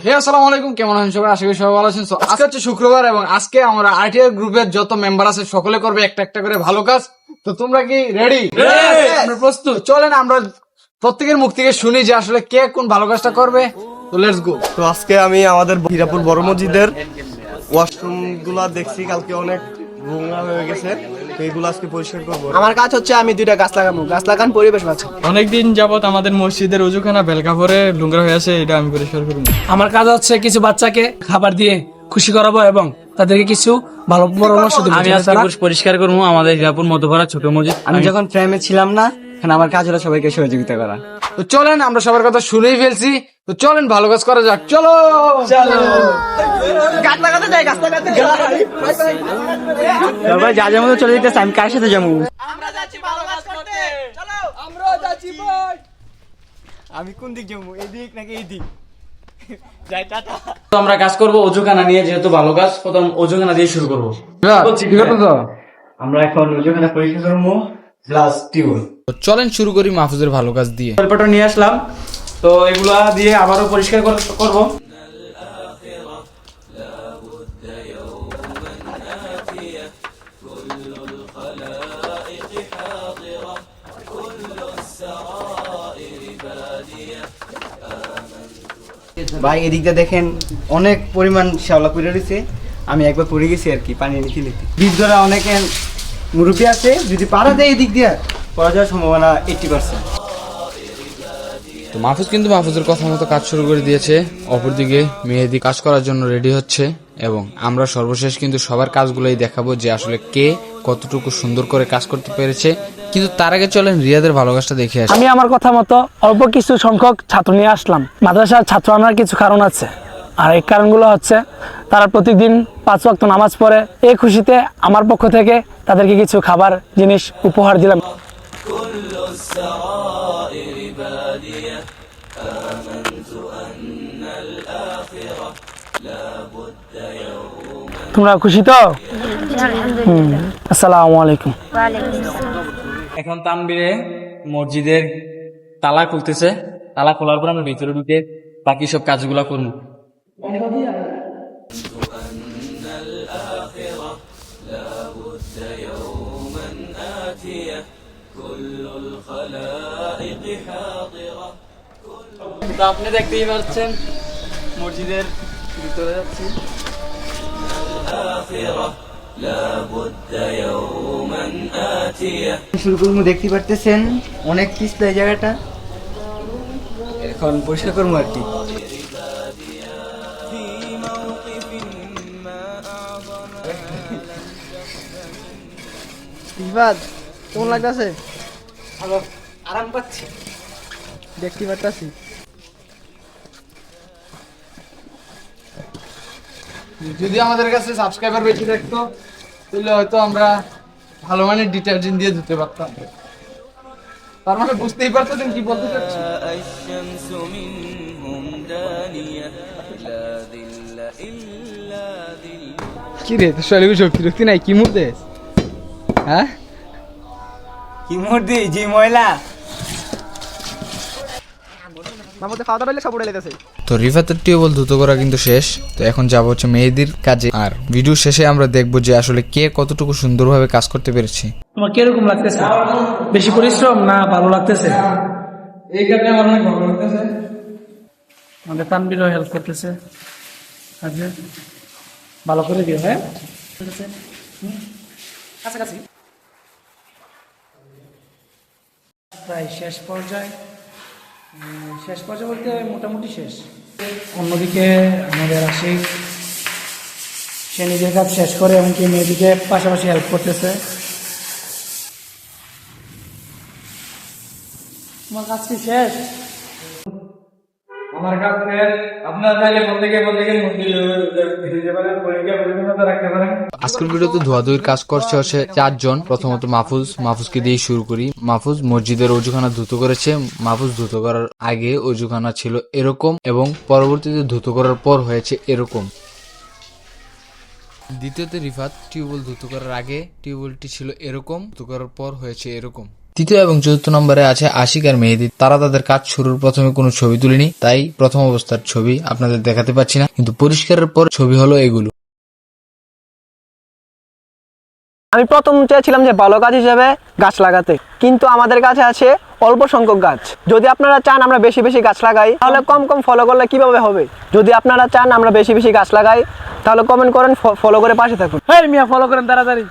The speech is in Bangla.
হে আসসালামু আলাইকুম, কেমন আছেন সবাই? আশা করি সবাই ভালো আছেন। আজকে হচ্ছে শুক্রবার এবং আজকে আমরা আরটিআই গ্রুপের যত মেম্বার আছে সকলে করবে একটা একটা করে ভালো কাজ। তো তোমরা কি রেডি? আমরা প্রস্তুত। চলেন আমরা প্রত্যেকের মুখ থেকে শুনি যে আসলে কে কোন ভালো কাজটা করবে। তো লেটস গো। তো আজকে আমি আমাদের হীরাপুর বড় মসজিদের ওয়াশরুম গুলা দেখছি, কালকে অনেক নোংরা হয়ে গেছে, তো এইগুলো আজকে পরিষ্কার করবো। আমার কাজ হচ্ছে আমি 2টা গাছ লাগাবো, গাছ লাগান পরিবেশ বাঁচান। অনেকদিন যাবত আমাদের মসজিদের উজুখানা বেলকা পরে লুঙ্গরা হয়ে আছে, এটা আমি পরিষ্কার করব। আমার কাজ হচ্ছে কিছু বাচ্চাকে খাবার দিয়ে খুশি করাবো এবং তাদেরকে কিছু ভালো পরামর্শ দেবো। আমি আজকে পরিষ্কার করবো আমাদের হীরাপুর মধ্যপাড়া ছোট মসজিদ। আমি যখন প্রেমে ছিলাম না, এখন আমার কাজ হলো সবাইকে সহযোগিতা করা। তো চলেন, আমরা সবার কথা শুনেই ফেলছি, তো চলেন ভালো কাজ করা যাক। চলো গাছ লাগাতে যাই, গাছ লাগাতে সবাই যা যার মতো চলে যেতেছে, আমি কার সাথে যাবো? আমি কোন দিক যাবো, এদিক নাকি এইদিক? যাই, টাটা। তো আমরা কাজ করবো অজুখানা নিয়ে, যেহেতু ভালো কাজ, প্রথম অজুখানা দিয়ে শুরু করবো। আমরা এখন ওখানে পরীক্ষা করবো প্লাস টিউব। চলেন শুরু করি মাহফুজের ভালো কাজ দিয়ে। পেপারটা নিয়ে আসলাম, তো এগুলা দিয়ে আবারও পরিষ্কার করবো। ভাই এদিকটা দেখেন, অনেক পরিমাণ শ্যাওলা পড়ে রয়েছে। আমি একবার পড়ে গেছি আর কি, পানি নিতে নিতে। বীজ ধরা অনেকে মুরব্বী আছে, যদি পারা দেয় এদিক দিয়ে পড়া যাওয়ার সম্ভাবনা 80%। তো মাহফুজ কিন্তু মাহফুজের কথা মতো কাজ শুরু করে দিয়েছে, অপরদিকে মেহেদি কাজ করার জন্য রেডি হচ্ছে এবং আমরা সর্বশেষ কিন্তু সবার কাজগুলোই দেখাবো যে আসলে কে কতটুকু সুন্দর করে কাজ করতে পেরেছে। কিন্তু তার আগে চলেন রিয়াদের ভালো কাজটা দেখে আসি। আমি আমার কথা মতো অল্প কিছু সংখ্যক ছাত্র নিয়ে আসলাম। মাদ্রাসার ছাত্র আনার কিছু কারণ আছে, আর এই কারণগুলো হচ্ছে তারা প্রতিদিন 5 ওয়াক্ত নামাজ পড়ে। এই খুশিতে আমার পক্ষ থেকে তাদেরকে কিছু খাবার জিনিস উপহার দিলাম। তোমরা খুশি তো? আসসালামু আলাইকুম। এখন তানবীরে মসজিদের তালা খুলতেছে, তালা খোলার পর আমরা ভিতরে ঢুকে বাকি সব কাজগুলা করবো। তো আপনি দেখতেই পাচ্ছেন মসজিদের ভিতরে যাচ্ছি। শুরু করবো, দেখতে পারতেছেন অনেক পিছলা এই জায়গাটা, এখন পরিষ্কার করবো আর কি। ইবাদ কেমন লাগতেছে? ভালো, আরাম পাচ্ছি, দেখতে পারতেছি। যদি আমাদের কাছে সাবস্ক্রাইবার বেশি থাকতো তাহলে হয়তো আমরা ভালো মানের ডিটারজেন্ট দিয়ে ধুতে পারতাম। তার মানে বুঝতেই পারতেন কি বলতে চাচ্ছি। কি রে, তোর শরীরে শক্তি রক্তি নাই? কি মুড দেশ? হ্যাঁ, কি মুরদি জি ময়লা মামুতে খাওয়া দাওয়া সব উড়ে লেগেছে। তো রিফাতের টিউবওয়েল দ্রুত করা কিন্তু শেষ। তো এখন যাবো হচ্ছে মেহেদির কাজে, আর ভিডিও শেষে আমরা দেখবো যে আসলে কে কতটুকু সুন্দরভাবে কাজ করতে পেরেছে। তোমার কিরকম লাগতেছে? বেশি পরিশ্রম না ভালো লাগতেছে? এই কারণে আমার অনেক ভালো লাগতেছে। আমাদের তানবীরও হেল্প করতেছে। আচ্ছা, ভালো করে দিও। হ্যাঁ, কাছাকাছি প্রায় শেষ পর্যায়ে। শেষ পর্যায়ে বলতে মোটামুটি শেষ। অন্যদিকে আমাদের আশিক, সে নিজের কাজ শেষ করে এমনকি মেয়েদিকে পাশাপাশি হেল্প করতেছে। তোমার কাজ কি শেষ? আমার কাছে আপনার চাইলে বলতে গিয়ে রাখতে পারেন। আজকের ভিডিওতে ধোয়াধুয়ির কাজ করছে হচ্ছে 4 জন। প্রথমত মাহফুজকে দিয়ে শুরু করি। মাহফুজ মসজিদের অজুখানা ধুত করেছে। মাহফুজ ধুত করার আগে অজুখানা ছিল এরকম এবং পরবর্তীতে ধুত করার পর হয়েছে এরকম। দ্বিতীয়তে রিফাত টিউবওয়েল ধুত করার আগে টিউবওয়েলটি ছিল এরকম, ধুত করার পর হয়েছে এরকম। তৃতীয় এবং চতুর্থ নম্বরে আছে আশিক আর মেহেদি। তারা তাদের কাজ শুরুর প্রথমে কোনো ছবি তুলেনি, তাই প্রথম অবস্থার ছবি আপনাদের দেখাতে পাচ্ছি না, কিন্তু পরিষ্কারের পর ছবি হলো এগুলো। আমি প্রথম চেয়েছিলাম যে ভালো কাজ হিসেবে গাছ লাগাতে, কিন্তু আমাদের কাছে আছে অল্প সংখ্যক গাছ। যদি আপনারা চান আমরা বেশি বেশি গাছ লাগাই, তাহলে কম কম ফলো করলে কিভাবে হবে? যদি আপনারা চান আমরা বেশি বেশি গাছ লাগাই, তাহলে কমেন্ট করেন, ফলো করে পাশে থাকুন। মিয়া ফলো করেন তাড়াতাড়ি।